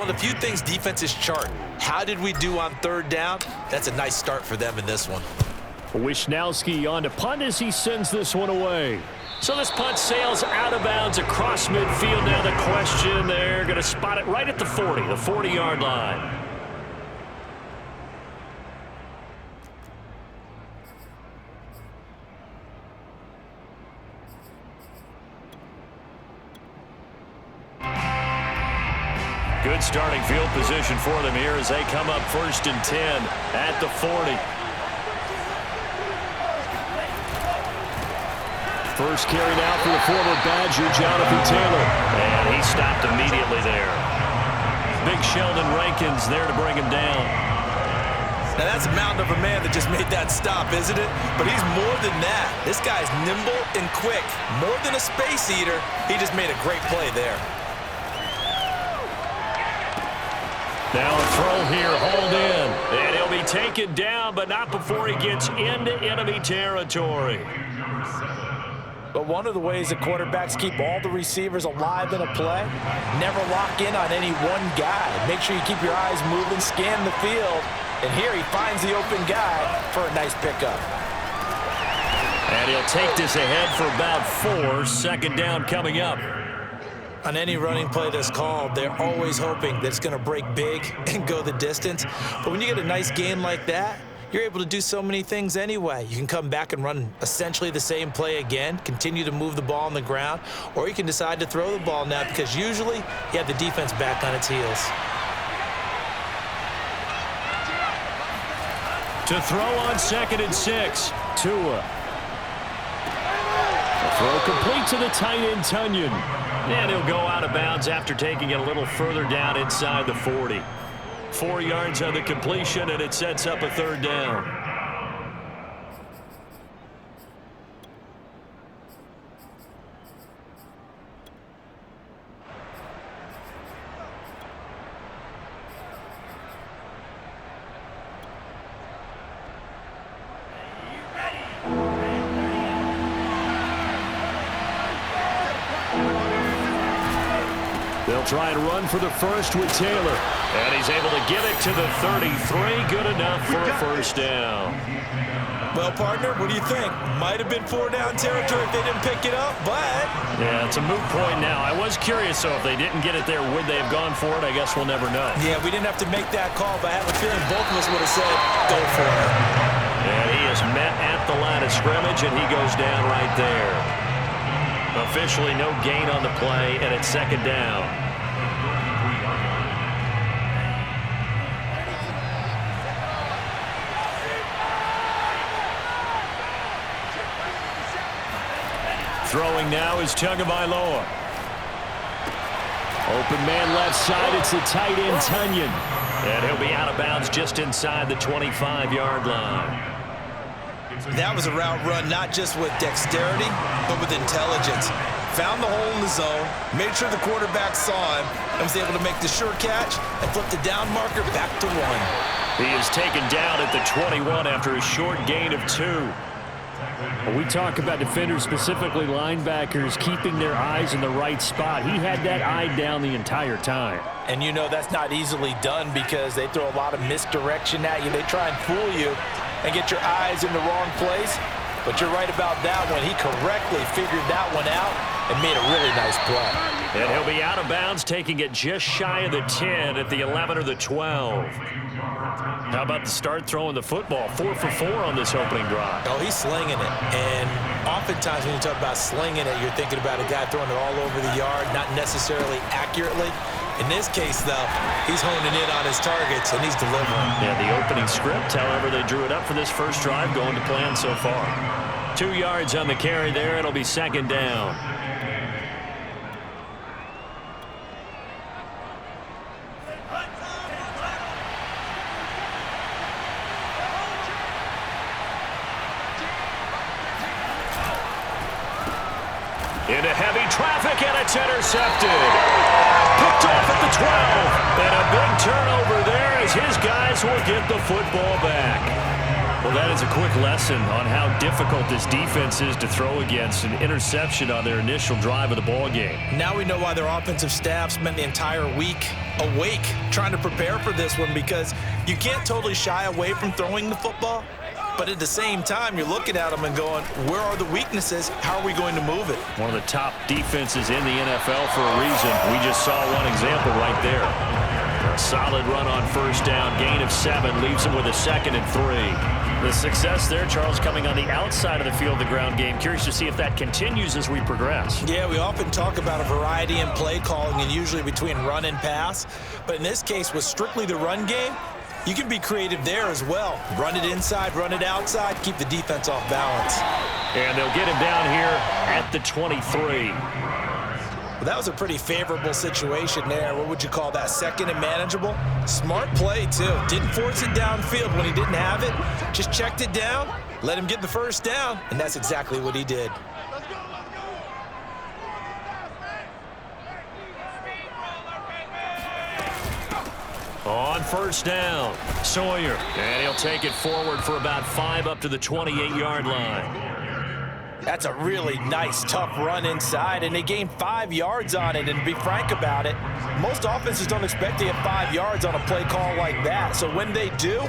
One of the few things defenses chart. How did we do on third down? That's a nice start for them in this one. Wisnowski on to punt as he sends this one away. So this punt sails out of bounds across midfield. Now the question, they're going to spot it right at the 40, the 40-yard line. Good starting field position for them here as they come up 1st and 10 at the 40. First carry now for the former Badger, Jonathan Taylor. And he stopped immediately there. Big Sheldon Rankins there to bring him down. Now that's a mountain of a man that just made that stop, isn't it? But he's more than that. This guy's nimble and quick. More than a space eater, he just made a great play there. Now a throw here, hold in. And he'll be taken down, but not before he gets into enemy territory. But one of the ways that quarterbacks keep all the receivers alive in a play, never lock in on any one guy. Make sure you keep your eyes moving, scan the field. And here he finds the open guy for a nice pickup. And he'll take this ahead for about 4. Second down coming up. On any running play that's called, they're always hoping that it's going to break big and go the distance. But when you get a nice gain like that, you're able to do so many things anyway. You can come back and run essentially the same play again, continue to move the ball on the ground, or you can decide to throw the ball now because usually you have the defense back on its heels. To throw on 2nd and 6, Tua. The throw complete to the tight end, Tunyon. And he'll go out of bounds after taking it a little further down inside the 40. 4 yards on the completion, and it sets up a 3rd down. They'll try and run for the first with Taylor. And he's able to get it to the 33. Good enough for a 1st down. Well, partner, what do you think? Might have been 4-down territory if they didn't pick it up, but... Yeah, it's a moot point now. I was curious, so if they didn't get it there, would they have gone for it? I guess we'll never know. Yeah, we didn't have to make that call, but I have a feeling both of us would have said, go for it. And he is met at the line of scrimmage, and he goes down right there. Officially no gain on the play, and it's 2nd down. Throwing now is Tagovailoa. Open man left side, it's the tight end, Tunyon. And he'll be out of bounds just inside the 25-yard line. That was a route run not just with dexterity, but with intelligence. Found the hole in the zone, made sure the quarterback saw him, and was able to make the sure catch and flip the down marker back to 1. He is taken down at the 21 after a short gain of 2. When we talk about defenders, specifically linebackers, keeping their eyes in the right spot, he had that eye down the entire time. And you know that's not easily done because they throw a lot of misdirection at you. They try and fool you and get your eyes in the wrong place. But you're right about that one. He correctly figured that one out and made a really nice play. And he'll be out of bounds, taking it just shy of the 10 at the 11 or the 12. How about the start throwing the football? 4 for 4 on this opening drive. Oh, he's slinging it. And oftentimes when you talk about slinging it, you're thinking about a guy throwing it all over the yard, not necessarily accurately. In this case, though, he's honing in on his targets, and he's delivering. Yeah, the opening script, however, they drew it up for this first drive, going to plan so far. 2 yards on the carry there. It'll be 2nd down. Into heavy traffic, and it's intercepted. Picked off at the 12. And a big turnover there as his guys will get the football back. Well, that is a quick lesson on how difficult this defense is to throw against. An interception on their initial drive of the ball game. Now we know why their offensive staff spent the entire week awake trying to prepare for this one, because you can't totally shy away from throwing the football, but at the same time, you're looking at them and going, where are the weaknesses? How are we going to move it? One of the top defenses in the NFL for a reason. We just saw one example right there. A solid run on first down, gain of 7, leaves them with a 2nd and 3. The success there, Charles, coming on the outside of the field, the ground game. Curious to see if that continues as we progress. Yeah, we often talk about a variety in play calling and usually between run and pass. But in this case, with strictly the run game, you can be creative there as well. Run it inside, run it outside, keep the defense off balance. And they'll get him down here at the 23. Well, that was a pretty favorable situation there. What would you call that? 2nd and manageable? Smart play, too. Didn't force it downfield when he didn't have it. Just checked it down, let him get the first down, and that's exactly what he did. On first down, Sawyer. And he'll take it forward for about 5 up to the 28-yard line. That's a really nice, tough run inside, and they gained 5 yards on it. And to be frank about it, most offenses don't expect to get 5 yards on a play call like that. So when they do,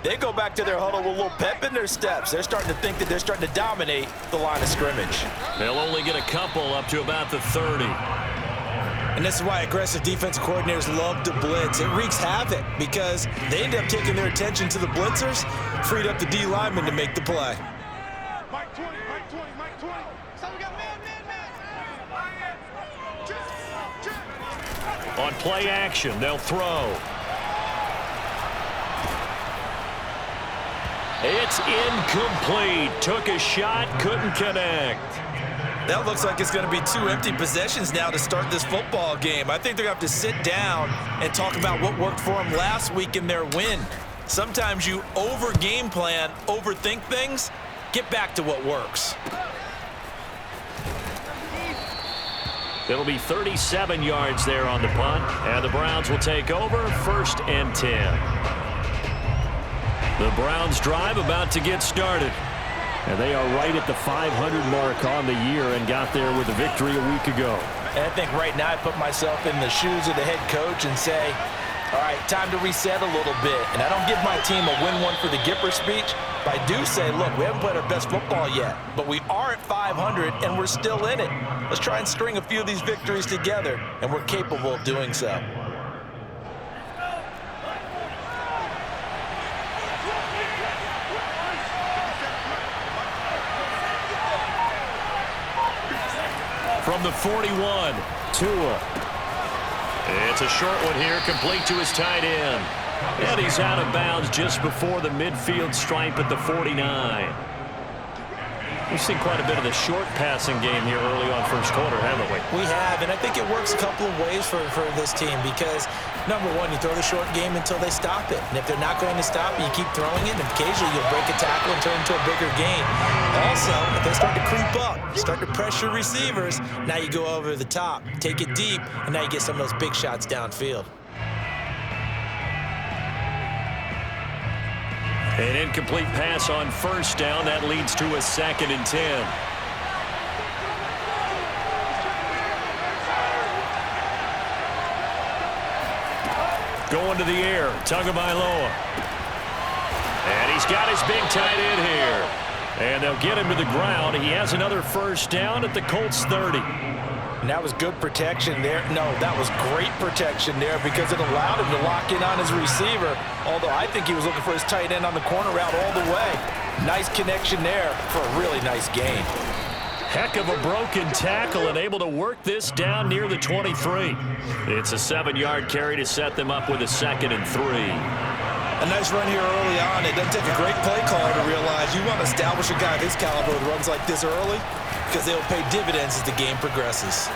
they go back to their huddle with a little pep in their steps. They're starting to think that they're starting to dominate the line of scrimmage. They'll only get a couple up to about the 30. And this is why aggressive defensive coordinators love to blitz. It wreaks havoc because they end up taking their attention to the blitzers, freed up the D lineman to make the play. On play action, they'll throw. It's incomplete. Took a shot, couldn't connect. That looks like it's going to be 2 empty possessions now to start this football game. I think they're going to have to sit down and talk about what worked for them last week in their win. Sometimes you over-game plan, overthink things. Get back to what works. It'll be 37 yards there on the punt, and the Browns will take over 1st and 10. The Browns drive about to get started. And they are right at the 500 mark on the year and got there with a victory a week ago. And I think right now I put myself in the shoes of the head coach and say, all right, time to reset a little bit. And I don't give my team a win one for the Gipper speech, but I do say, look, we haven't played our best football yet, but we are at 500 and we're still in it. Let's try and string a few of these victories together, and we're capable of doing so. From the 41, Tua. It's a short one here, complete to his tight end. And he's out of bounds just before the midfield stripe at the 49. We've seen quite a bit of the short passing game here early on first quarter, haven't we? We have, and I think it works a couple of ways for this team because, number one, you throw the short game until they stop it. And if they're not going to stop it, you keep throwing it, and occasionally you'll break a tackle and turn into a bigger gain. Also, if they start to creep up, start to pressure receivers, now you go over the top, take it deep, and now you get some of those big shots downfield. An incomplete pass on first down. That leads to a 2nd and 10. Going to the air, Tagovailoa. And he's got his big tight end here. And they'll get him to the ground. He has another first down at the Colts 30. And that was good protection there. No, that was great protection there because it allowed him to lock in on his receiver, although I think he was looking for his tight end on the corner route all the way. Nice connection there for a really nice gain. Heck of a broken tackle and able to work this down near the 23. It's a 7-yard carry to set them up with a 2nd and 3. A nice run here early on. It doesn't take a great play caller to realize you want to establish a guy of his caliber with runs like this early because they'll pay dividends as the game progresses.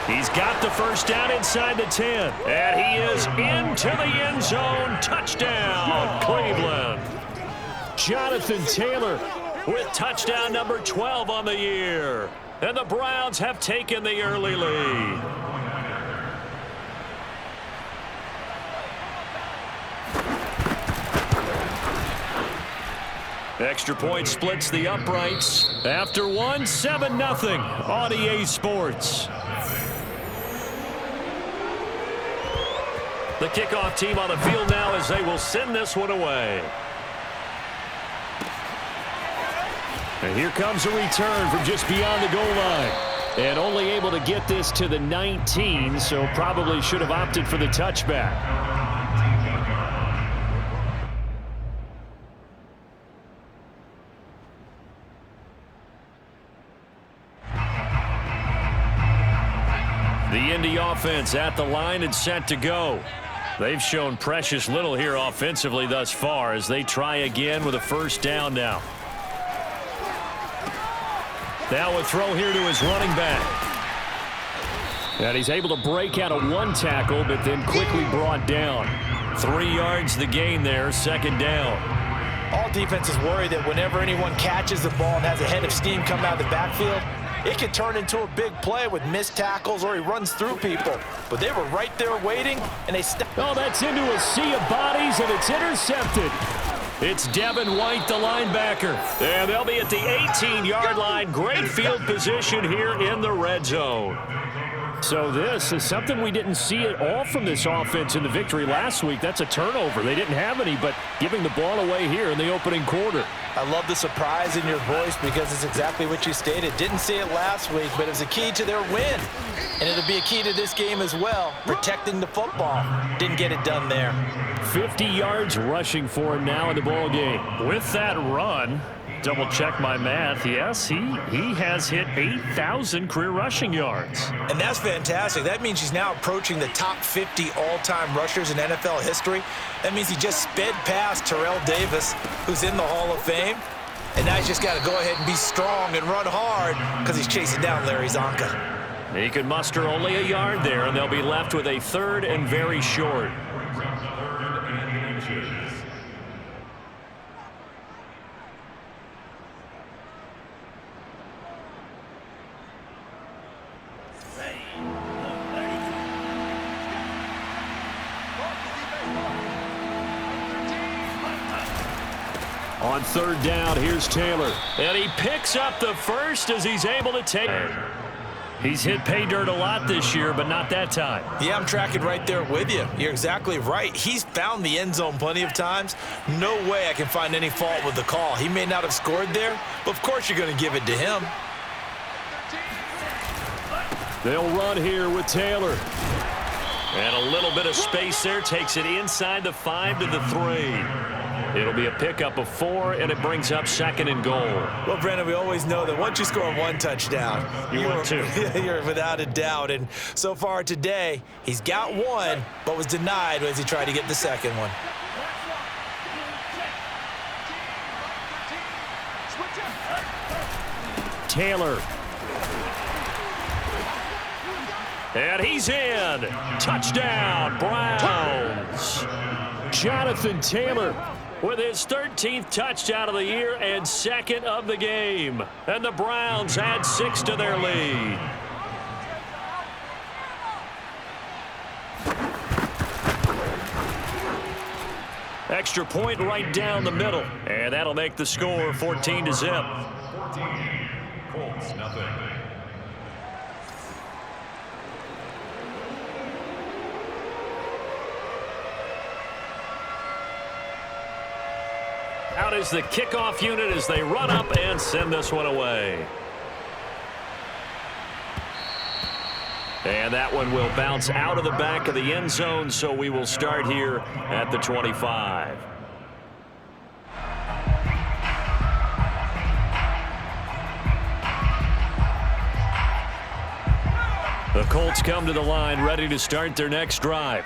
He's got the first down inside the 10. And he is into the end zone. Touchdown, Cleveland. Jonathan Taylor with touchdown number 12 on the year. And the Browns have taken the early lead. Extra point splits the uprights. After one, 7-0 on EA Sports. The kickoff team on the field now as they will send this one away. And here comes a return from just beyond the goal line. And only able to get this to the 19, so probably should have opted for the touchback. The Indy offense at the line and set to go. They've shown precious little here offensively thus far as they try again with a first down now. Now a throw here to his running back. And he's able to break out of one tackle, but then quickly brought down. 3 yards the gain there, second down. All defenses worry that whenever anyone catches the ball and has a head of steam come out of the backfield, it can turn into a big play with missed tackles or he runs through people. But they were right there waiting, and they stepped. Oh, that's into a sea of bodies, and it's intercepted. It's Devin White, the linebacker. And they'll be at the 18-yard line. Great field position here in the red zone. So this is something we didn't see at all from this offense in the victory last week. That's a turnover. They didn't have any, but giving the ball away here in the opening quarter. I love the surprise in your voice because it's exactly what you stated. Didn't see it last week, but it's a key to their win. And it'll be a key to this game as well, protecting the football. Didn't get it done there. 50 yards rushing for him now in the ball game. With that run, double check my math. Yes, he has hit 8,000 career rushing yards. And that's fantastic. That means he's now approaching the top 50 all-time rushers in NFL history. That means he just sped past Terrell Davis, who's in the Hall of Fame. And now he's just got to go ahead and be strong and run hard because he's chasing down Larry Zonka. He can muster only a yard there, and they'll be left with a third and very short. On third down, here's Taylor. And he picks up the first as he's able to take it. He's hit pay dirt a lot this year, but not that time. Yeah, I'm tracking right there with you. You're exactly right. He's found the end zone plenty of times. No way I can find any fault with the call. He may not have scored there, but of course you're going to give it to him. They'll run here with Taylor. And a little bit of space there takes it inside the 5 to the 3. It'll be a pickup of 4, and it brings up second and goal. Well, Brandon, we always know that once you score one touchdown, you're 2. You're without a doubt. And so far today, he's got one, but was denied as he tried to get the second one. Taylor. And he's in. Touchdown, Browns. Jonathan Taylor with his 13th touchdown of the year and second of the game. And the Browns add 6 to their lead. Extra point right down the middle. And that'll make the score 14 to zip. 14, Colts, nothing. Out is the kickoff unit as they run up and send this one away. And that one will bounce out of the back of the end zone, so we will start here at the 25. The Colts come to the line ready to start their next drive.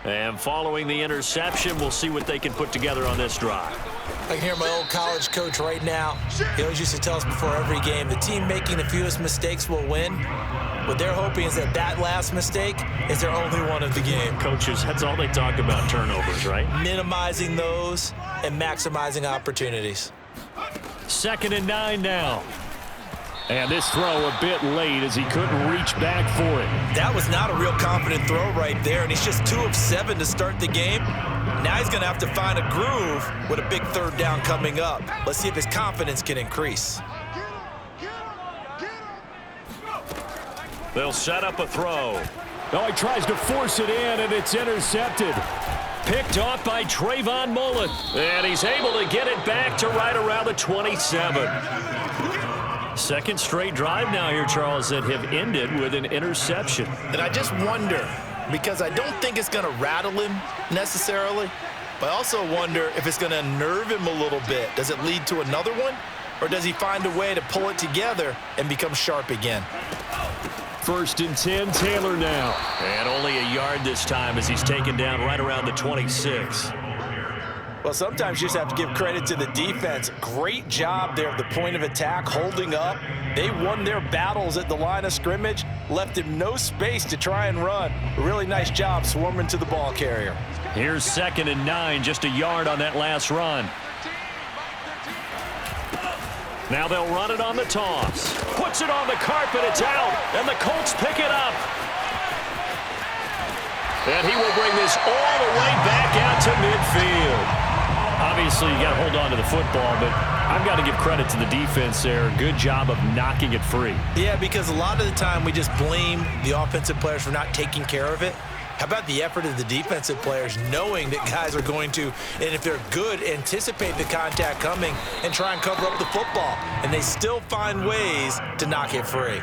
And following the interception, we'll see what they can put together on this drive. I can hear my old college coach right now. He always used to tell us before every game, the team making the fewest mistakes will win. What they're hoping is that that last mistake is their only one of the game. Coaches, that's all they talk about, turnovers, right? Minimizing those and maximizing opportunities. 2nd and 9 now. And this throw a bit late as he couldn't reach back for it. That was not a real confident throw right there, and he's just 2 of 7 to start the game. Now he's going to have to find a groove with a big third down coming up. Let's see if his confidence can increase. They'll set up a throw. Oh, he tries to force it in, and it's intercepted. Picked off by Trayvon Mullen. And he's able to get it back to right around the 27. Second straight drive now here, Charles, that have ended with an interception. And I just wonder, because I don't think it's going to rattle him necessarily, but I also wonder if it's going to unnerve him a little bit. Does it lead to another one, or does he find a way to pull it together and become sharp again? 1st and 10, Taylor now. And only a yard this time as he's taken down right around the 26. Well, sometimes you just have to give credit to the defense. Great job there at the point of attack, holding up. They won their battles at the line of scrimmage, left him no space to try and run. A really nice job swarming to the ball carrier. Here's 2nd and 9, just a yard on that last run. Now they'll run it on the toss. Puts it on the carpet, it's out, and the Colts pick it up. And he will bring this all the way back out to midfield. Obviously, you got to hold on to the football, but I've got to give credit to the defense there. Good job of knocking it free. Yeah, because a lot of the time we just blame the offensive players for not taking care of it. How about the effort of the defensive players knowing that guys are going to, and if they're good, anticipate the contact coming and try and cover up the football. And they still find ways to knock it free.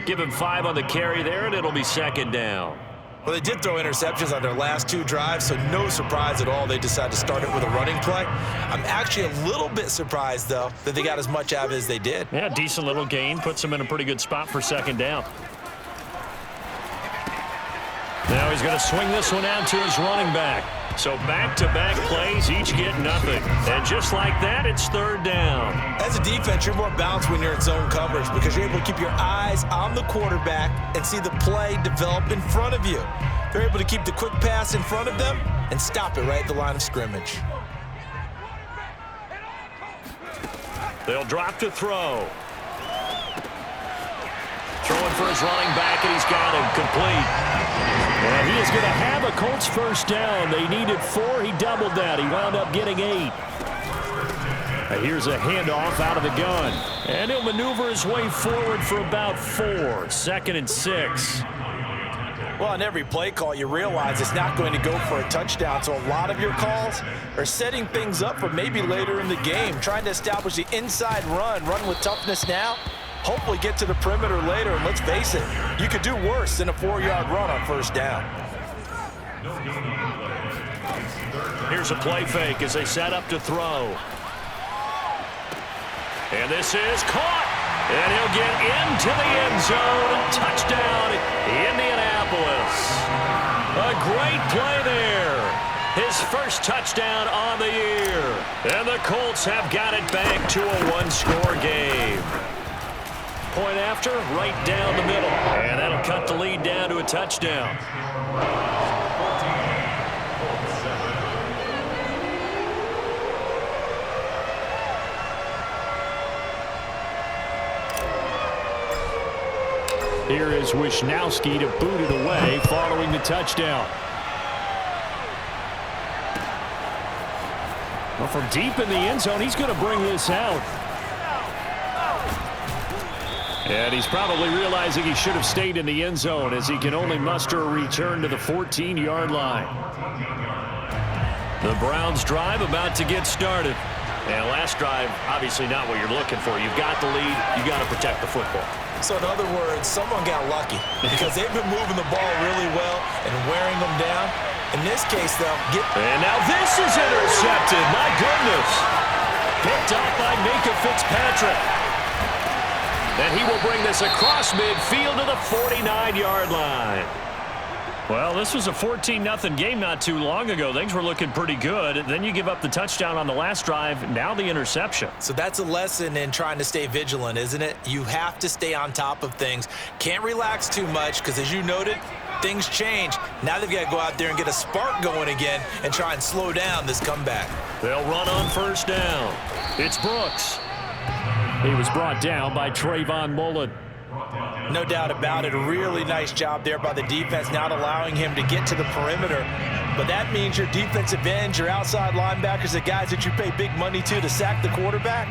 Give him 5 on the carry there, and it'll be 2nd down. Well, they did throw interceptions on their last 2 drives, so no surprise at all they decided to start it with a running play. I'm actually a little bit surprised, though, that they got as much out of it as they did. Yeah, decent little gain. Puts them in a pretty good spot for 2nd down. Now he's going to swing this one out to his running back. So back-to-back plays, each get nothing. And just like that, it's 3rd down. As a defense, you're more balanced when you're in zone coverage because you're able to keep your eyes on the quarterback and see the play develop in front of you. They're able to keep the quick pass in front of them and stop it right at the line of scrimmage. They'll drop to throw. Throwing for his running back, and he's got him complete. And he is going to have a Colts 1st down. They needed 4. He doubled that. He wound up getting 8. Here's a handoff out of the gun. And he'll maneuver his way forward for about 4. 2nd and 6. Well, on every play call, you realize it's not going to go for a touchdown. So a lot of your calls are setting things up for maybe later in the game, trying to establish the inside run with toughness now. Hopefully get to the perimeter later, and let's face it, you could do worse than a 4-yard run on 1st down. Here's a play fake as they set up to throw. And this is caught. And he'll get into the end zone. Touchdown, Indianapolis. A great play there. His 1st touchdown on the year. And the Colts have got it back to a 1-score game. Point after, right down the middle. And that'll cut the lead down to a touchdown. Here is Wisnowski to boot it away following the touchdown. Well, from deep in the end zone, he's going to bring this out. And he's probably realizing he should have stayed in the end zone as he can only muster a return to the 14-yard line. The Browns drive about to get started. And last drive, obviously not what you're looking for. You've got the lead. You've got to protect the football. So in other words, someone got lucky because they've been moving the ball really well and wearing them down. In this case, though, and now this is intercepted. My goodness. Picked up by Minka Fitzpatrick. And he will bring this across midfield to the 49-yard line. Well, this was a 14-0 game not too long ago. Things were looking pretty good. Then you give up the touchdown on the last drive. Now the interception. So that's a lesson in trying to stay vigilant, isn't it? You have to stay on top of things. Can't relax too much because, as you noted, things change. Now they've got to go out there and get a spark going again and try and slow down this comeback. They'll run on 1st down. It's Brooks. He was brought down by Trayvon Mullen. No doubt about it. A really nice job there by the defense, not allowing him to get to the perimeter. But that means your defensive ends, your outside linebackers, the guys that you pay big money to sack the quarterback,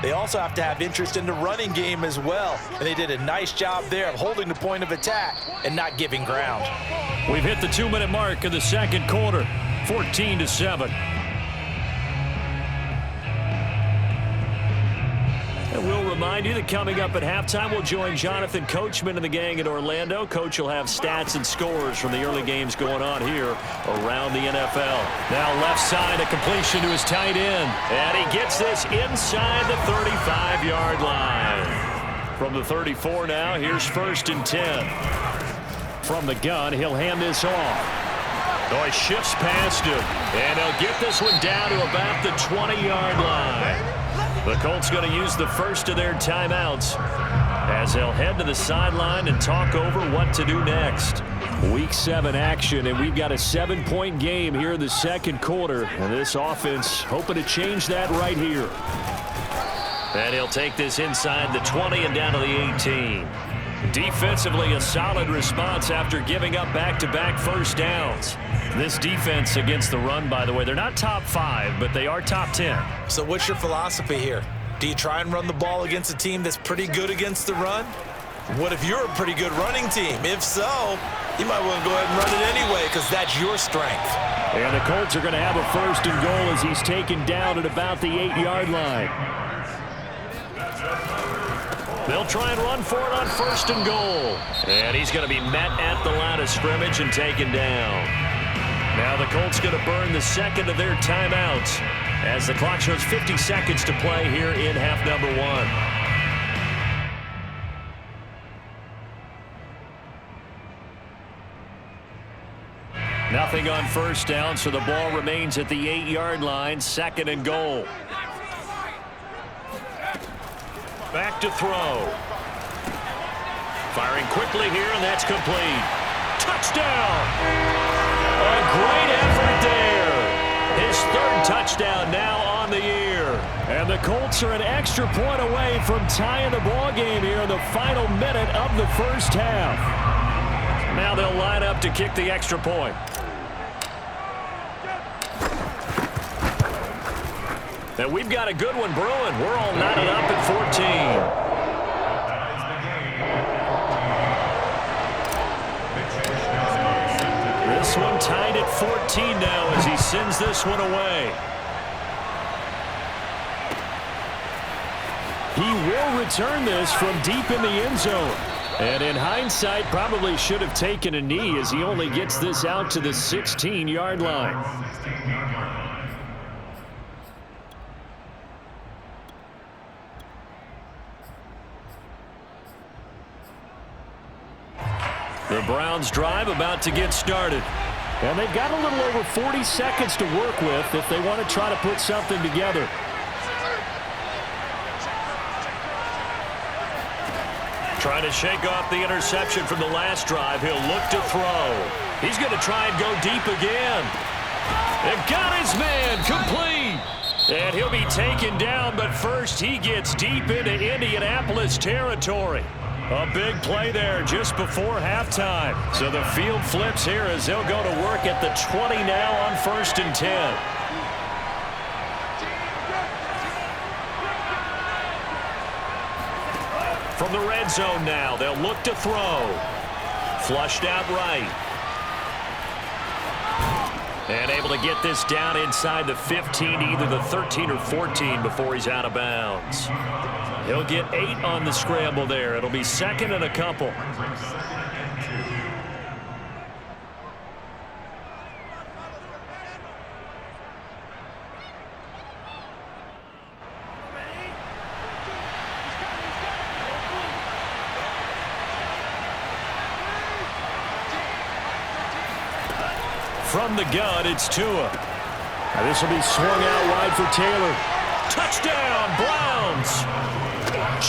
they also have to have interest in the running game as well. And they did a nice job there of holding the point of attack and not giving ground. We've hit the 2-minute mark of the second quarter, 14-7. And we'll remind you that coming up at halftime, we'll join Jonathan Coachman and the gang in Orlando. Coach will have stats and scores from the early games going on here around the NFL. Now left side, a completion to his tight end. And he gets this inside the 35-yard line. From the 34 now, here's 1st and 10. From the gun, he'll hand this off. Oh, he shifts past him. And he'll get this one down to about the 20-yard line. The Colts going to use the first of their timeouts as they'll head to the sideline and talk over what to do next. Week 7 action, and we've got a 7-point game here in the second quarter. And this offense hoping to change that right here. And he'll take this inside the 20 and down to the 18. Defensively, a solid response after giving up back-to-back first downs. This defense against the run, by the way, they're not top 5, but they are top 10. So what's your philosophy here? Do you try and run the ball against a team that's pretty good against the run? What if you're a pretty good running team? If so, you might want to go ahead and run it anyway because that's your strength. And the Colts are going to have a 1st and goal as he's taken down at about the 8-yard line. They'll try and run for it on 1st and goal. And he's going to be met at the line of scrimmage and taken down. Now the Colts going to burn the second of their timeouts as the clock shows 50 seconds to play here in half number 1. Nothing on 1st down, so the ball remains at the 8-yard line, 2nd and goal. Back to throw. Firing quickly here, and that's complete. Touchdown! A great effort there. His 3rd touchdown now on the year. And the Colts are an extra point away from tying the ball game here in the final minute of the first half. Now they'll line up to kick the extra point. And we've got a good one brewing. We're all knotted up at 14. This one tied at 14 now as he sends this one away. He will return this from deep in the end zone. And in hindsight, probably should have taken a knee as he only gets this out to the 16-yard line. The Browns drive about to get started. And they've got a little over 40 seconds to work with if they want to try to put something together. Trying to shake off the interception from the last drive. He'll look to throw. He's going to try and go deep again. And got his man complete. And he'll be taken down, but first he gets deep into Indianapolis territory. A big play there just before halftime. So the field flips here as they'll go to work at the 20 now on 1st and 10. From the red zone now, they'll look to throw. Flushed out right. And able to get this down inside the 15, either the 13 or 14 before he's out of bounds. He'll get 8 on the scramble there. It'll be 2nd and a couple. From the gun, it's Tua. Now this will be swung out wide for Taylor. Touchdown, Browns!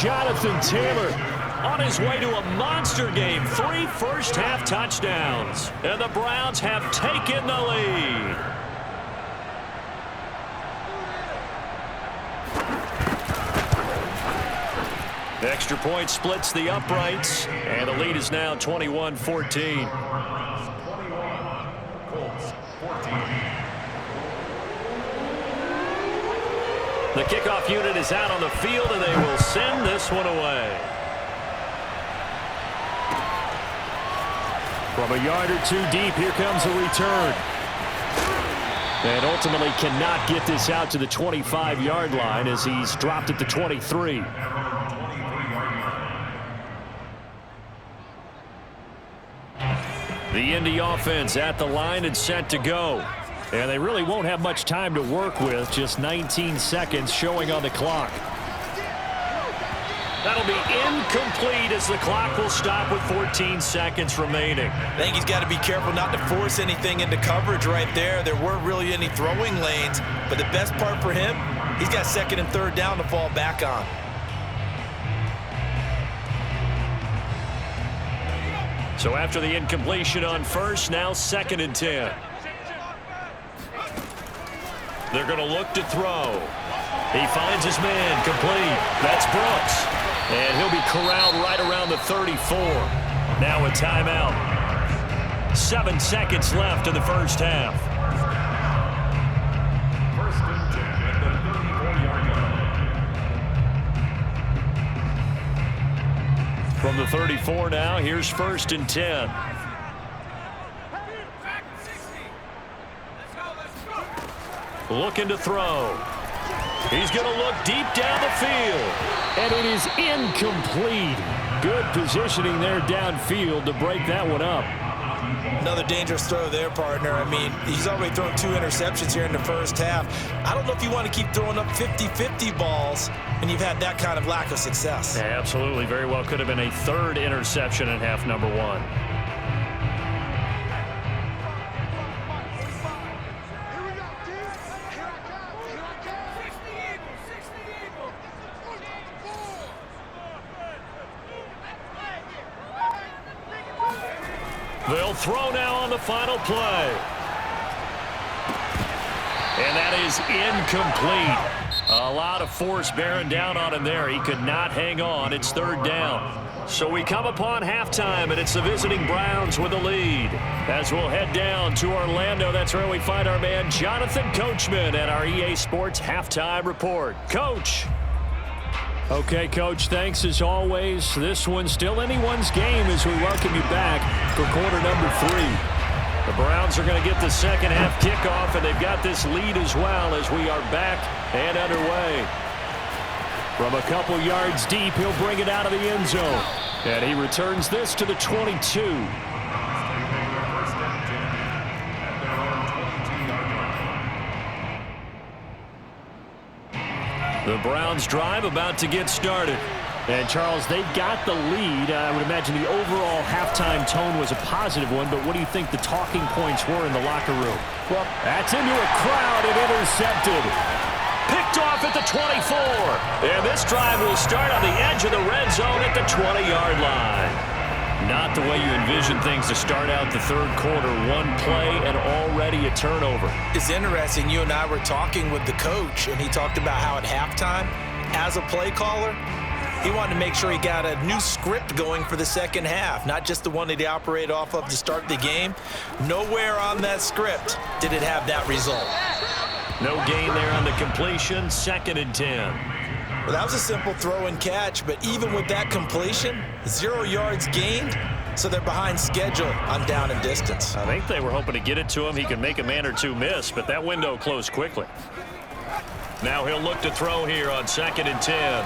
Jonathan Taylor on his way to a monster game. 3 first-half touchdowns. And the Browns have taken the lead. Extra point splits the uprights, and the lead is now 21-14. Colts 14. The kickoff unit is out on the field, and they will send this one away. From a yard or two deep, here comes a return. And ultimately cannot get this out to the 25-yard line as he's dropped at the 23. The Indy offense at the line and set to go. And they really won't have much time to work with, just 19 seconds showing on the clock. That'll be incomplete as the clock will stop with 14 seconds remaining. I think he's got to be careful not to force anything into coverage right there. There weren't really any throwing lanes, but the best part for him, he's got second and third down to fall back on. So after the incompletion on first, now 2nd and 10. They're going to look to throw. He finds his man complete. That's Brooks. And he'll be corralled right around the 34. Now a timeout. 7 seconds left in the first half. First and 10 at the 34-yard line. From the 34 now, here's 1st and 10. Looking to throw. He's going to look deep down the field. And it is incomplete. Good positioning there downfield to break that one up. Another dangerous throw there, partner. I mean, he's already thrown 2 interceptions here in the first half. I don't know if you want to keep throwing up 50-50 balls when you've had that kind of lack of success. Yeah, absolutely. Very well could have been a 3rd interception in half number 1. They'll throw now on the final play. And that is incomplete. A lot of force bearing down on him there. He could not hang on. It's 3rd down. So we come upon halftime, and it's the visiting Browns with the lead. As we'll head down to Orlando, that's where we find our man Jonathan Coachman at our EA Sports Halftime Report. Coach. Okay, Coach, thanks as always. This one's still anyone's game as we welcome you back for quarter number 3. The Browns are going to get the second half kickoff, and they've got this lead as well as we are back and underway. From a couple yards deep, he'll bring it out of the end zone. And he returns this to the 22. First and 10 at their own 22-yard line. The Browns drive about to get started. And, Charles, they've got the lead. I would imagine the overall halftime tone was a positive one, but what do you think the talking points were in the locker room? Well, that's into a crowd and intercepted. Picked off at the 24. And this drive will start on the edge of the red zone at the 20-yard line. Not the way you envision things to start out the 3rd quarter. One play and already a turnover. It's interesting. You and I were talking with the coach, and he talked about how at halftime, as a play caller, he wanted to make sure he got a new script going for the second half, not just the one that he operated off of to start the game. Nowhere on that script did it have that result. No gain there on the completion, 2nd and 10. Well, that was a simple throw and catch, but even with that completion, 0 yards gained, so they're behind schedule on down and distance. I think they were hoping to get it to him. He could make a man or two miss, but that window closed quickly. Now he'll look to throw here on 2nd and 10.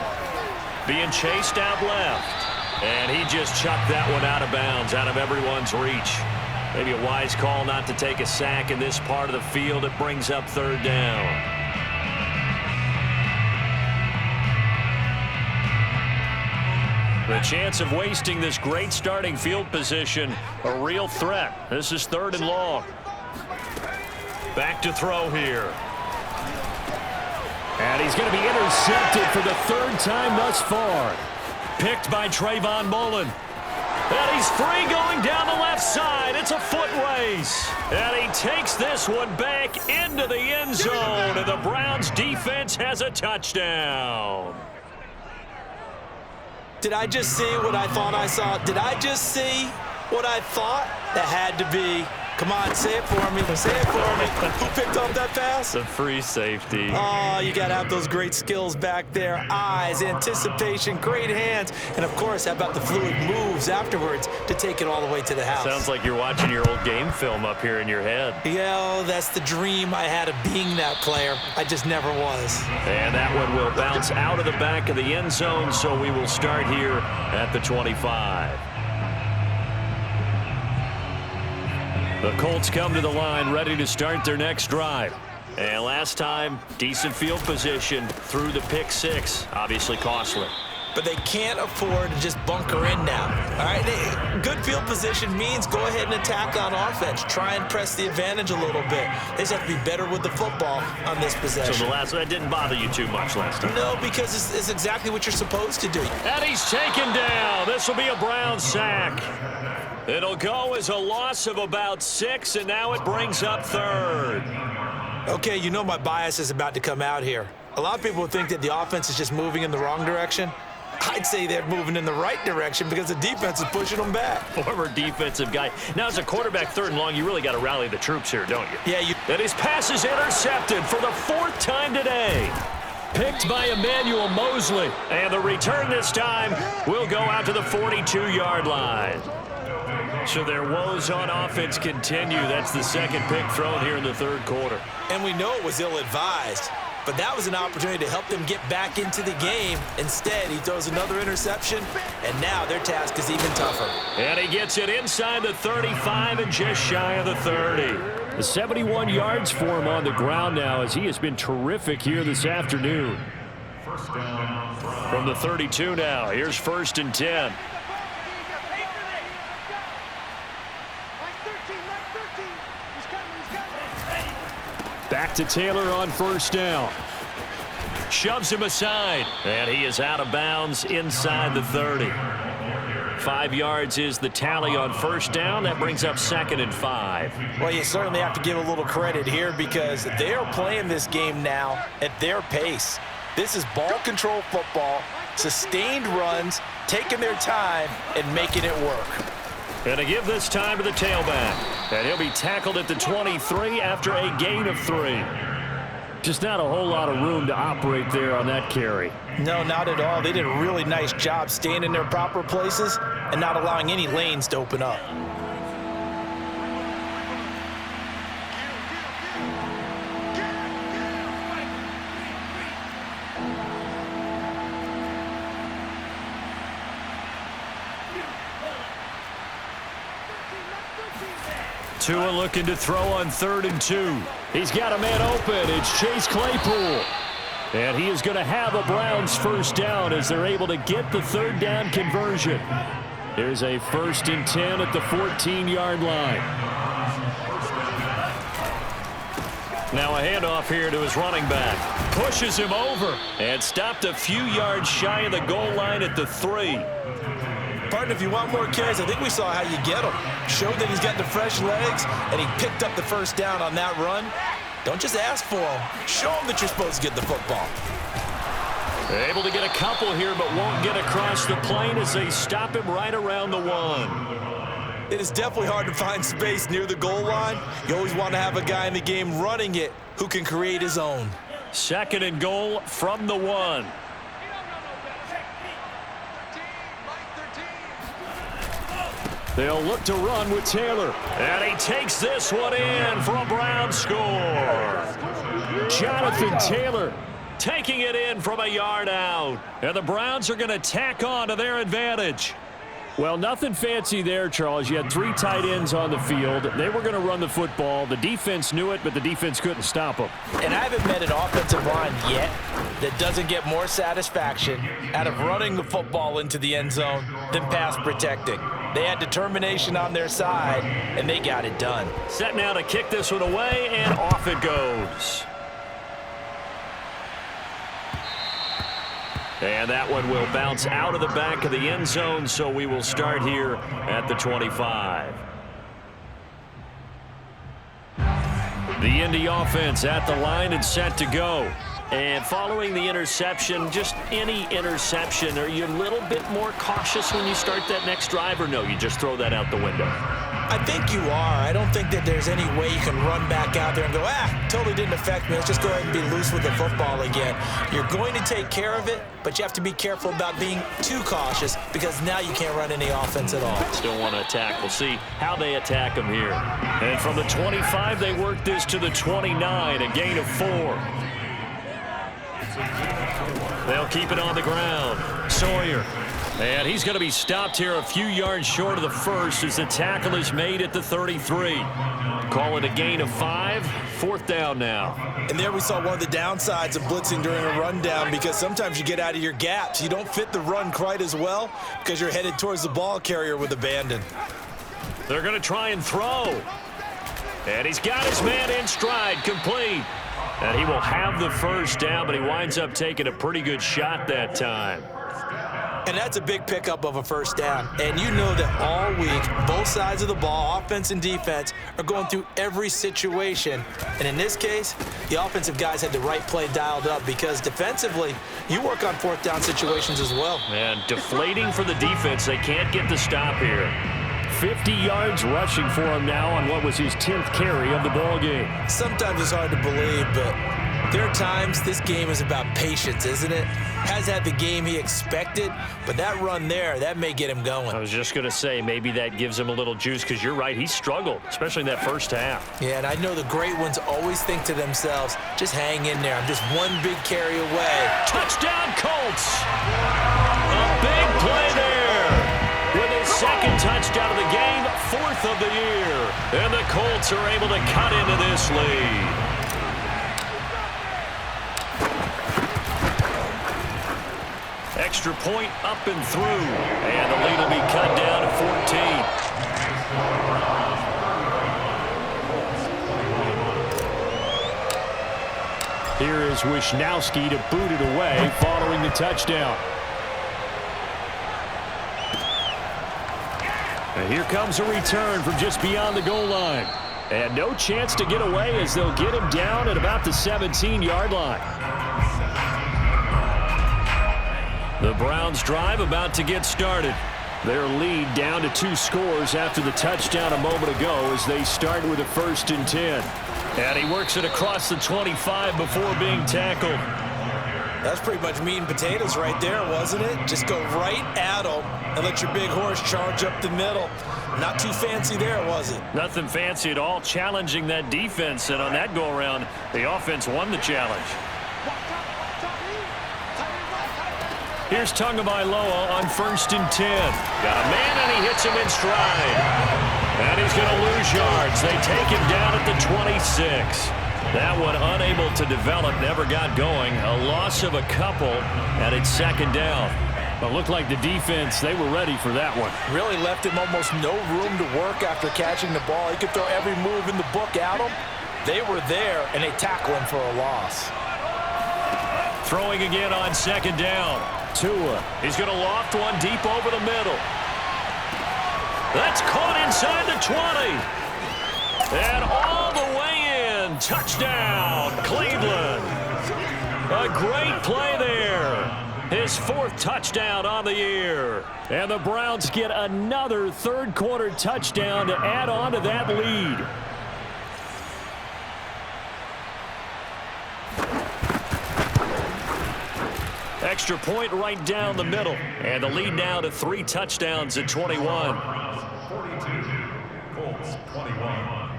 Being chased out left. And he just chucked that one out of bounds, out of everyone's reach. Maybe a wise call not to take a sack in this part of the field. It brings up 3rd down. The chance of wasting this great starting field position, a real threat. This is 3rd and long. Back to throw here. And he's going to be intercepted for the 3rd time thus far. Picked by Trayvon Mullen. And he's free going down the left side. It's a foot race. And he takes this one back into the end zone. And the Browns defense has a touchdown. Did I just see what I thought I saw? Did I just see what I thought? That had to be. Come on, say it for me. Say it for me. Who picked up that pass? The free safety. Oh, you got to have those great skills back there. Eyes, anticipation, great hands. And, of course, how about the fluid moves afterwards to take it all the way to the house? Sounds like you're watching your old game film up here in your head. Yeah, oh, that's the dream I had of being that player. I just never was. And that one will bounce out of the back of the end zone, so we will start here at the 25. The Colts come to the line ready to start their next drive. And last time, decent field position through the pick six. Obviously costly. But they can't afford to just bunker in now. All right, good field position means go ahead and attack on offense. Try and press the advantage a little bit. They just have to be better with the football on this possession. So that didn't bother you too much last time? No, because it's exactly what you're supposed to do. And he's taken down. This will be a Brown sack. It'll go as a loss of about 6, and now it brings up third. Okay, you know my bias is about to come out here. A lot of people think that the offense is just moving in the wrong direction. I'd say they're moving in the right direction because the defense is pushing them back. Former defensive guy. Now, as a quarterback, third and long, you really got to rally the troops here, don't you? Yeah, And his pass is intercepted for the 4th time today. Picked by Emmanuel Mosley. And the return this time will go out to the 42-yard line. So their woes on offense continue. That's the second pick thrown here in the third quarter. And we know it was ill-advised, but that was an opportunity to help them get back into the game. Instead, he throws another interception, and now their task is even tougher. And he gets it inside the 35 and just shy of the 30. The 71 yards for him on the ground now as he has been terrific here this afternoon. First down From the 32 now, here's 1st and 10. Back to Taylor on 1st down. Shoves him aside, and he is out of bounds inside the 30. 5 yards is the tally on 1st down. That brings up 2nd and 5. Well, you certainly have to give a little credit here because they are playing this game now at their pace. This is ball control football, sustained runs, taking their time, and making it work. And to give this time to the tailback. And he'll be tackled at the 23 after a gain of 3. Just not a whole lot of room to operate there on that carry. No, not at all. They did a really nice job staying in their proper places and not allowing any lanes to open up. Tua looking to throw on 3rd and 2. He's got a man open. It's Chase Claypool. And he is going to have a Browns 1st down as they're able to get the 3rd down conversion. Here's a 1st and 10 at the 14-yard line. Now a handoff here to his running back. Pushes him over and stopped a few yards shy of the goal line at the 3. Partner, if you want more carries, I think we saw how you get him. Showed that he's got the fresh legs, and he picked up the 1st down on that run. Don't just ask for him. Show him that you're supposed to get the football. Able to get a couple here, but won't get across the plane as they stop him right around the 1. It is definitely hard to find space near the goal line. You always want to have a guy in the game running it who can create his own. 2nd and goal from the 1. They'll look to run with Taylor. And he takes this one in for a Brown score. Jonathan Taylor taking it in from a yard out. And the Browns are going to tack on to their advantage. Well, nothing fancy there, Charles. You had 3 tight ends on the field. They were going to run the football. The defense knew it, but the defense couldn't stop them. And I haven't met an offensive line yet that doesn't get more satisfaction out of running the football into the end zone than pass protecting. They had determination on their side, and they got it done. Set now to kick this one away, and off it goes. And that one will bounce out of the back of the end zone, so we will start here at the 25. The Indy offense at the line and set to go. And following the interception, just any interception, are you a little bit more cautious when you start that next drive, or no, you just throw that out the window? I think you are. I don't think that there's any way you can run back out there and go, totally didn't affect me. Let's just go ahead and be loose with the football again. You're going to take care of it, but you have to be careful about being too cautious because now you can't run any offense at all. Still want to attack. We'll see how they attack them here. And from the 25, they work this to the 29, a gain of 4. They'll keep it on the ground. Sawyer. And he's going to be stopped here a few yards short of the first as the tackle is made at the 33. Call it a gain of 5. 4th down now. And there we saw one of the downsides of blitzing during a rundown because sometimes you get out of your gaps. You don't fit the run quite as well because you're headed towards the ball carrier with abandon. They're going to try and throw. And he's got his man in stride, complete. And he will have the first down, but he winds up taking a pretty good shot that time. And that's a big pickup of a first down. And you know that all week, both sides of the ball, offense and defense, are going through every situation. And in this case, the offensive guys had the right play dialed up because defensively, you work on 4th down situations as well. And deflating for the defense. They can't get the stop here. 50 yards rushing for him now on what was his 10th carry of the ball game. Sometimes it's hard to believe, but there are times this game is about patience, isn't it? Has had the game he expected, but that run there, that may get him going. I was just going to say, maybe that gives him a little juice because you're right, he struggled, especially in that first half. Yeah, and I know the great ones always think to themselves, just hang in there. I'm just one big carry away. Touchdown, Colts! A big play there. With his 2nd touchdown of the game, 4th of the year. And the Colts are able to cut into this lead. Extra point up and through. And the lead will be cut down to 14. Here is Wisnowski to boot it away following the touchdown. And here comes a return from just beyond the goal line. And no chance to get away as they'll get him down at about the 17-yard line. The Browns drive about to get started. Their lead down to 2 scores after the touchdown a moment ago as they start with a 1st and 10. And he works it across the 25 before being tackled. That's pretty much meat and potatoes right there, wasn't it? Just go right at him and let your big horse charge up the middle. Not too fancy there, was it? Nothing fancy at all, challenging that defense. And on that go-around, the offense won the challenge. Here's Tagovailoa on 1st and 10. Got a man, and he hits him in stride. And he's going to lose yards. They take him down at the 26. That one unable to develop, never got going. A loss of a couple, and it's 2nd down. It looked like the defense, they were ready for that one. Really left him almost no room to work after catching the ball. He could throw every move in the book at him. They were there, and they tackle him for a loss. Throwing again on 2nd down. Tua. He's going to loft one deep over the middle. That's caught inside the 20. And all the way in. Touchdown, Cleveland. A great play there. His 4th touchdown on the year. And the Browns get another 3rd quarter touchdown to add on to that lead. Extra point right down the middle. And the lead now to 3 touchdowns at 21. 42, Colts 21.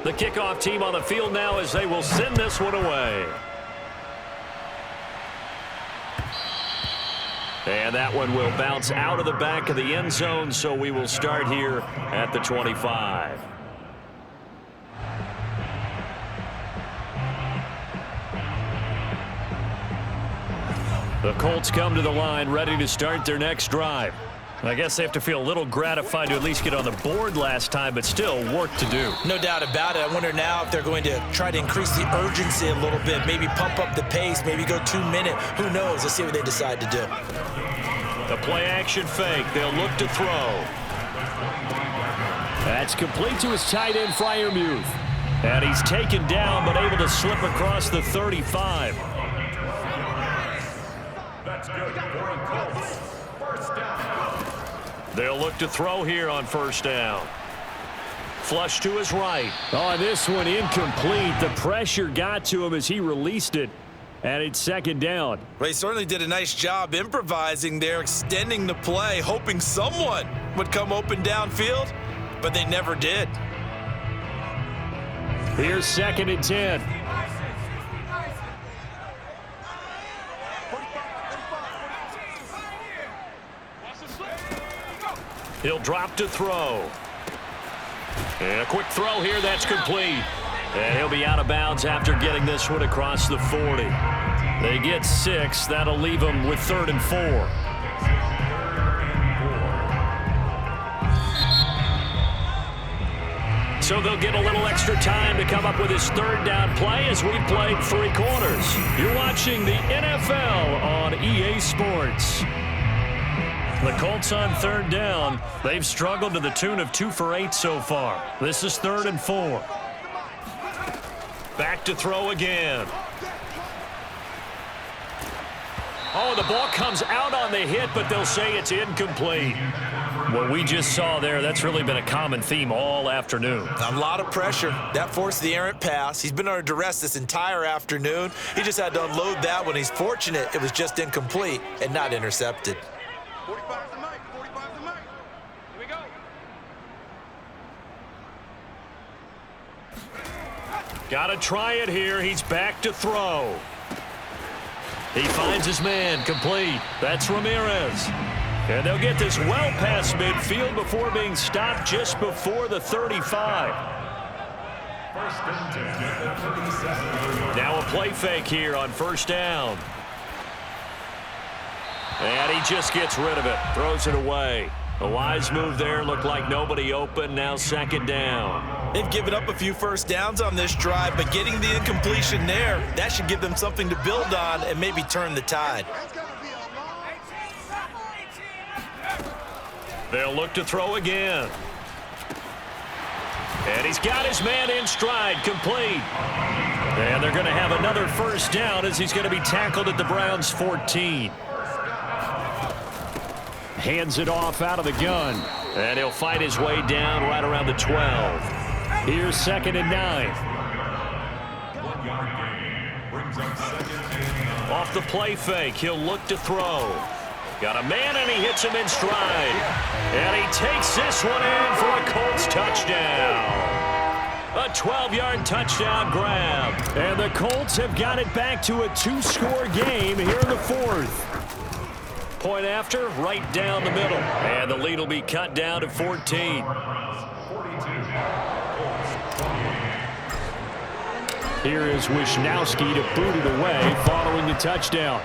The kickoff team on the field now as they will send this one away. And that one will bounce out of the back of the end zone, so we will start here at the 25. The Colts come to the line ready to start their next drive. I guess they have to feel a little gratified to at least get on the board last time, but still work to do. No doubt about it. I wonder now if they're going to try to increase the urgency a little bit, maybe pump up the pace, maybe go 2 minute. Who knows? Let's see what they decide to do. The play action fake. They'll look to throw. That's complete to his tight end, Freiermuth. And he's taken down, but able to slip across the 35. That's good for the Colts. First down. They'll look to throw here on first down. Flush to his right. On this one, incomplete. The pressure got to him as he released it. And it's second down. Well, he certainly did a nice job improvising there, extending the play, hoping someone would come open downfield, but they never did. Here's second and 10. He'll drop to throw. And a quick throw here, that's complete. And he'll be out of bounds after getting this one across the 40. They get 6. That'll leave them with 3rd and 4. So they'll get a little extra time to come up with his 3rd down play as we've played 3 quarters. You're watching the NFL on EA Sports. The Colts on 3rd down. They've struggled to the tune of 2 for 8 so far. This is 3rd and 4. Back to throw again. Oh, the ball comes out on the hit, but they'll say it's incomplete. What we just saw there, that's really been a common theme all afternoon. A lot of pressure. That forced the errant pass. He's been under duress this entire afternoon. He just had to unload that one. He's fortunate it was just incomplete and not intercepted. 45 to Mike. 45 to Mike. Here we go. Got to try it here. He's back to throw. He finds his man, complete. That's Ramirez. And they'll get this well past midfield before being stopped just before the 35. Now a play fake here on first down. And he just gets rid of it, throws it away. A wise move there, looked like nobody open, now second down. They've given up a few first downs on this drive, but getting the incompletion there, that should give them something to build on and maybe turn the tide. They'll look to throw again. And he's got his man in stride, complete. And they're going to have another first down as he's going to be tackled at the Browns' 14. Hands it off out of the gun. And he'll fight his way down right around the 12. Here's second and 9. 1 yard gain. Brings up second and 9. Off the play fake, he'll look to throw. Got a man and he hits him in stride. And he takes this one in for a Colts touchdown. A 12-yard touchdown grab. And the Colts have got it back to a 2-score game here in the 4th. Point after, right down the middle. And the lead will be cut down to 14. Here is Wisnowski to boot it away following the touchdown.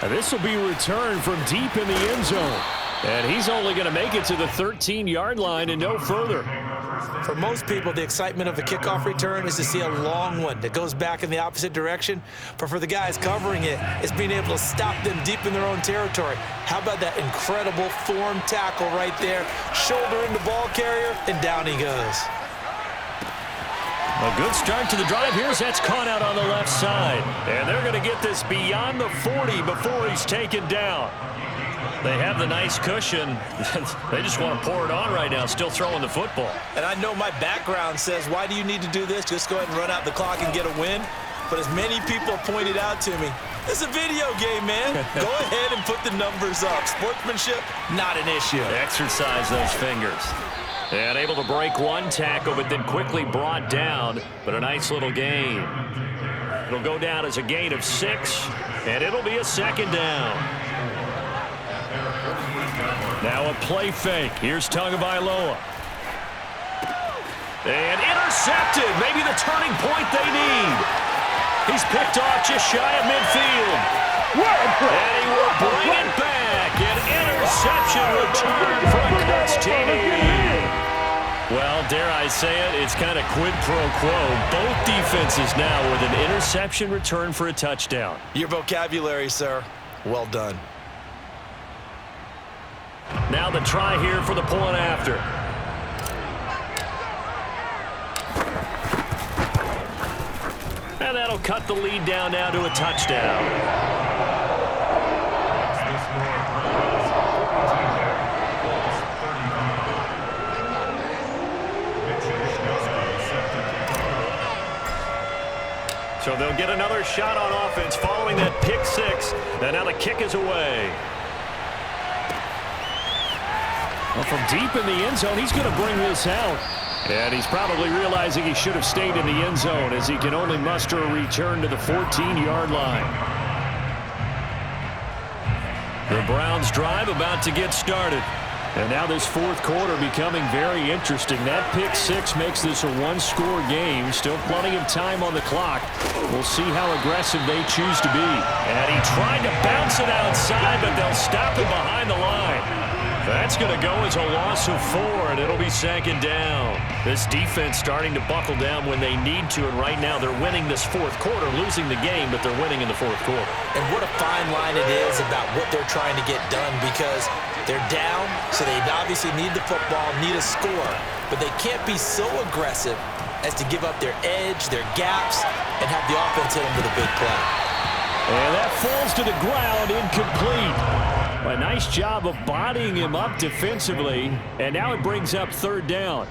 And this will be returned from deep in the end zone. And he's only going to make it to the 13-yard line and no further. For most people, the excitement of a kickoff return is to see a long one that goes back in the opposite direction. But for the guys covering it, it's being able to stop them deep in their own territory. How about that incredible form tackle right there? Shoulder in the ball carrier, and down he goes. A good start to the drive. Here's that's caught out on the left side. And they're going to get this beyond the 40 before he's taken down. They have the nice cushion. They just want to pour it on right now, still throwing the football. And I know my background says, why do you need to do this? Just go ahead and run out the clock and get a win. But as many people pointed out to me, it's a video game, man. Go ahead and put the numbers up. Sportsmanship, not an issue. Exercise those fingers. And able to break one tackle, but then quickly brought down. But a nice little gain. It'll go down as a gain of 6, and it'll be a second down. Now a play fake. Here's Tagovailoa. And intercepted. Maybe the turning point they need. He's picked off just shy of midfield. And he will bring it back. An interception return for a Colts TD. Well, dare I say it, it's kind of quid pro quo. Both defenses now with an interception return for a touchdown. Your vocabulary, sir. Well done. Now the try here for the point after. And that'll cut the lead down now to a touchdown. So they'll get another shot on offense following that pick six. And now the kick is away. Well, from deep in the end zone, he's going to bring this out. And he's probably realizing he should have stayed in the end zone as he can only muster a return to the 14-yard line. The Browns drive about to get started. And now this fourth quarter becoming very interesting. That pick six makes this a one-score game. Still plenty of time on the clock. We'll see how aggressive they choose to be. And he tried to bounce it outside, but they'll stop him behind the line. That's going to go as a loss of 4, and it'll be second down. This defense starting to buckle down when they need to, and right now they're winning this fourth quarter, losing the game, but they're winning in the fourth quarter. And what a fine line it is about what they're trying to get done, because they're down, so they obviously need the football, need a score, but they can't be so aggressive as to give up their edge, their gaps, and have the offense hit them with a big play. And that falls to the ground, incomplete. A nice job of bodying him up defensively, and now it brings up third down.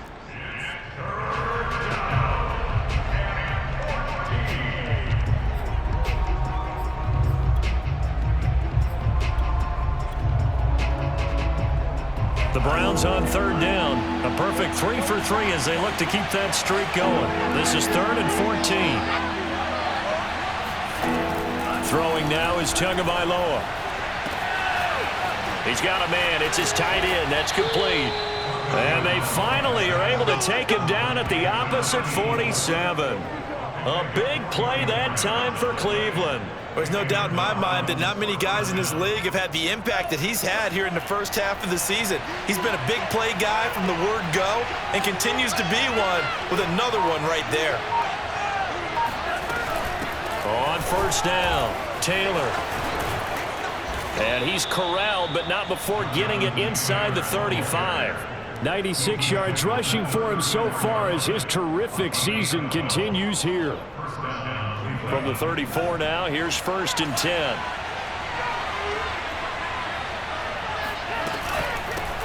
The Browns on third down. A perfect 3 for 3 as they look to keep that streak going. This is 3rd and 14. Throwing now is Tagovailoa. He's got a man. It's his tight end. That's complete. And they finally are able to take him down at the opposite 47. A big play that time for Cleveland. There's no doubt in my mind that not many guys in this league have had the impact that he's had here in the first half of the season. He's been a big play guy from the word go and continues to be one with another one right there. On first down, Taylor. And he's corralled, but not before getting it inside the 35. 96 yards rushing for him so far as his terrific season continues here. From the 34 now, here's 1st and 10.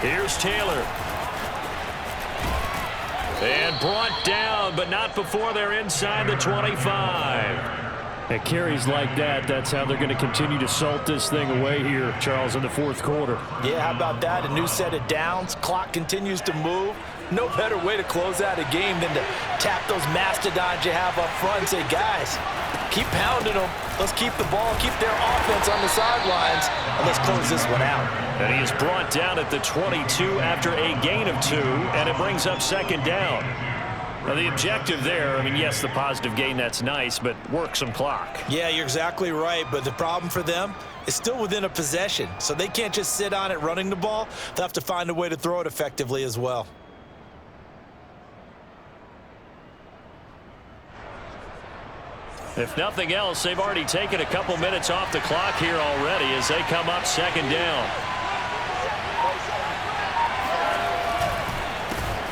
Here's Taylor. And brought down, but not before they're inside the 25. At carries like that, that's how they're going to continue to salt this thing away here, Charles, in the fourth quarter. Yeah, how about that? A new set of downs. Clock continues to move. No better way to close out a game than to tap those mastodons you have up front and say, guys, keep pounding them. Let's keep the ball, keep their offense on the sidelines, and let's close this one out. And he is brought down at the 22 after a gain of 2, and it brings up second down. Now, the objective there, I mean, yes, the positive gain, that's nice, but work some clock. Yeah, you're exactly right, but the problem for them is still within a possession, so they can't just sit on it running the ball. They'll have to find a way to throw it effectively as well. If nothing else, they've already taken a couple minutes off the clock here already as they come up second down.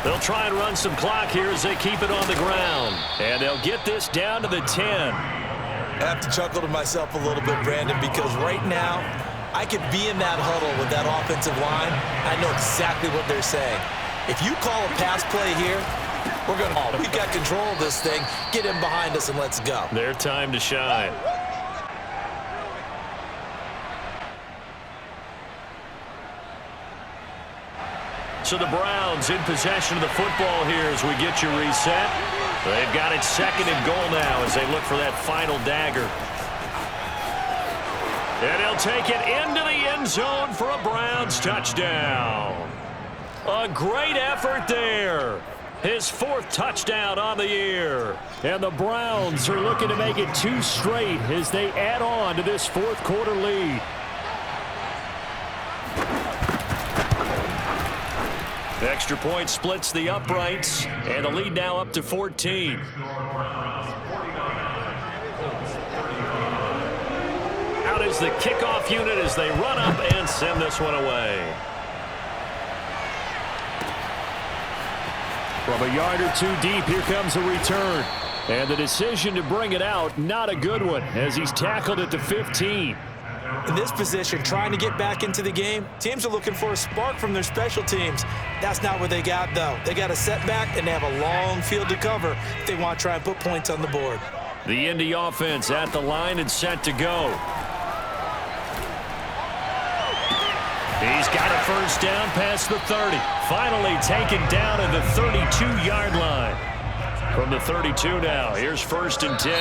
They'll try and run some clock here as they keep it on the ground. And they'll get this down to the 10. I have to chuckle to myself a little bit, Brandon, because right now I could be in that huddle with that offensive line. I know exactly what they're saying. If you call a pass play here, we've got control of this thing. Get in behind us and let's go. Their time to shine. So the Browns in possession of the football here as we get you reset. They've got it 2nd and goal now as they look for that final dagger. And he'll take it into the end zone for a Browns touchdown. A great effort there. His 4th touchdown on the year. And the Browns are looking to make it 2 straight as they add on to this fourth quarter lead. The extra point splits the uprights, and the lead now up to 14. Out is the kickoff unit as they run up and send this one away. From a yard or two deep, here comes a return. And the decision to bring it out, not a good one, as he's tackled at the 15. In this position, trying to get back into the game, teams are looking for a spark from their special teams. That's not what they got, though. They got a setback, and they have a long field to cover if they want to try and put points on the board. The Indy offense at the line and set to go. He's got a first down past the 30. Finally taken down at the 32-yard line. From the 32 now, here's 1st and 10.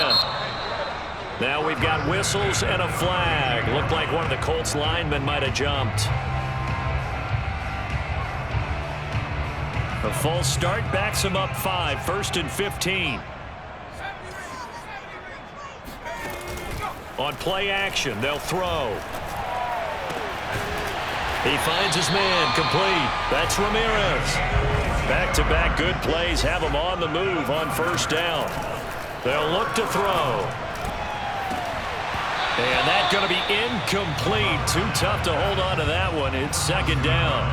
Now we've got whistles and a flag. Looked like one of the Colts linemen might have jumped. A false start backs him up 5, 1st and 15. On play action, they'll throw. He finds his man, complete. That's Ramirez. Back-to-back good plays have him on the move on 1st down. They'll look to throw. And that's going to be incomplete. Too tough to hold on to that one. It's 2nd down.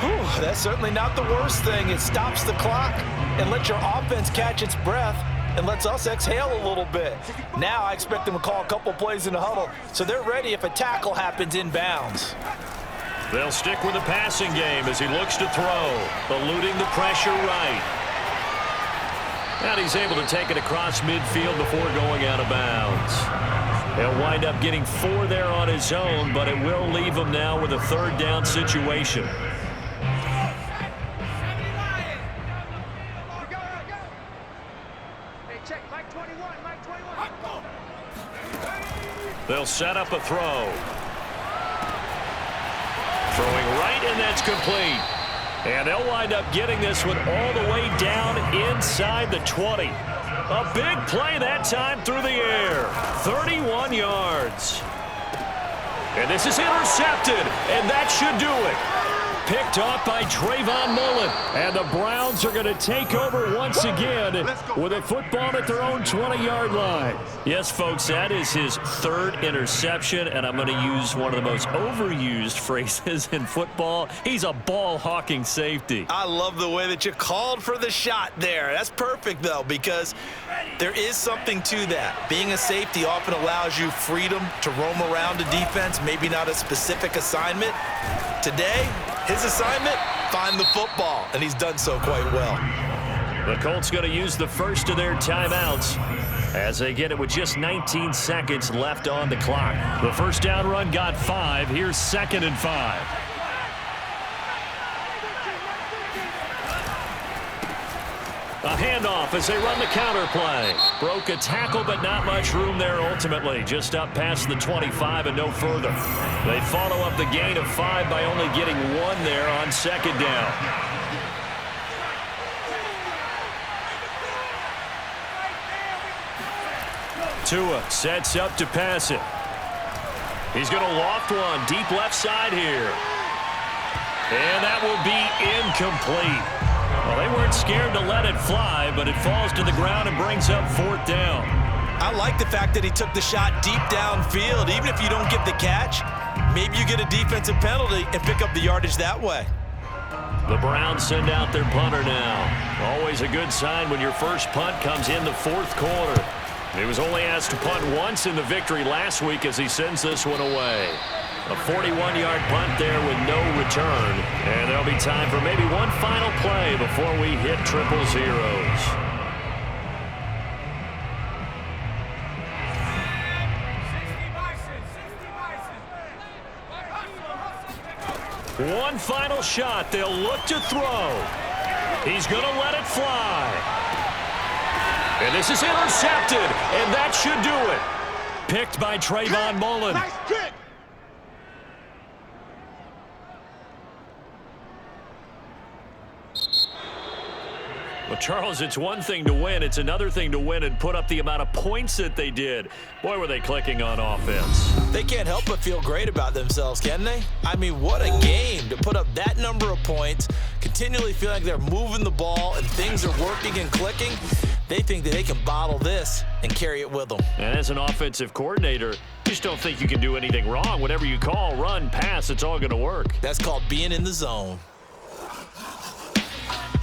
Whew, that's certainly not the worst thing. It stops the clock and lets your offense catch its breath and lets us exhale a little bit. Now I expect them to call a couple plays in the huddle so they're ready if a tackle happens inbounds. They'll stick with the passing game as he looks to throw, eluding the pressure right. And he's able to take it across midfield before going out of bounds. He'll wind up getting 4 there on his own, but it will leave him now with a 3rd down situation. They'll set up a throw. Throwing right, and that's complete. And they'll wind up getting this one all the way down inside the 20. A big play that time through the air. 31 yards. And this is intercepted, and that should do it. Picked off by Trayvon Mullen. And the Browns are going to take over once again with a football at their own 20-yard line. Yes, folks, that is his 3rd interception, and I'm going to use one of the most overused phrases in football. He's a ball-hawking safety. I love the way that you called for the shot there. That's perfect, though, because there is something to that. Being a safety often allows you freedom to roam around a defense, maybe not a specific assignment. Today, his assignment, find the football, and he's done so quite well. The Colts going to use the first of their timeouts as they get it with just 19 seconds left on the clock. The first down run got 5. Here's 2nd and 5. A handoff as they run the counter play. Broke a tackle, but not much room there ultimately. Just up past the 25 and no further. They follow up the gain of 5 by only getting 1 there on 2nd down. Tua sets up to pass it. He's going to loft one deep left side here. And that will be incomplete. Well, they weren't scared to let it fly, but it falls to the ground and brings up 4th down. I like the fact that he took the shot deep downfield. Even if you don't get the catch, maybe you get a defensive penalty and pick up the yardage that way. The Browns send out their punter now. Always a good sign when your first punt comes in the 4th quarter. He was only asked to punt once in the victory last week as he sends this one away. A 41-yard punt there with no return. And there'll be time for maybe one final play before we hit triple zeros. One final shot. They'll look to throw. He's going to let it fly. And this is intercepted. And that should do it. Picked by Trayvon Mullen. Nice kick. Well, Charles, it's one thing to win. It's another thing to win and put up the amount of points that they did. Boy, were they clicking on offense. They can't help but feel great about themselves, can they? I mean, what a game to put up that number of points, continually feeling like they're moving the ball and things are working and clicking. They think that they can bottle this and carry it with them. And as an offensive coordinator, you just don't think you can do anything wrong. Whatever you call, run, pass, it's all going to work. That's called being in the zone.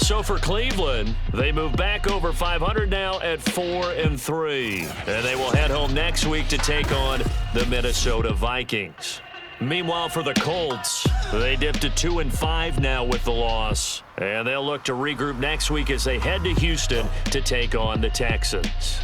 So for Cleveland, they move back over 500 now at 4-3. And they will head home next week to take on the Minnesota Vikings. Meanwhile, for the Colts, they dipped to 2-5 now with the loss. And they'll look to regroup next week as they head to Houston to take on the Texans.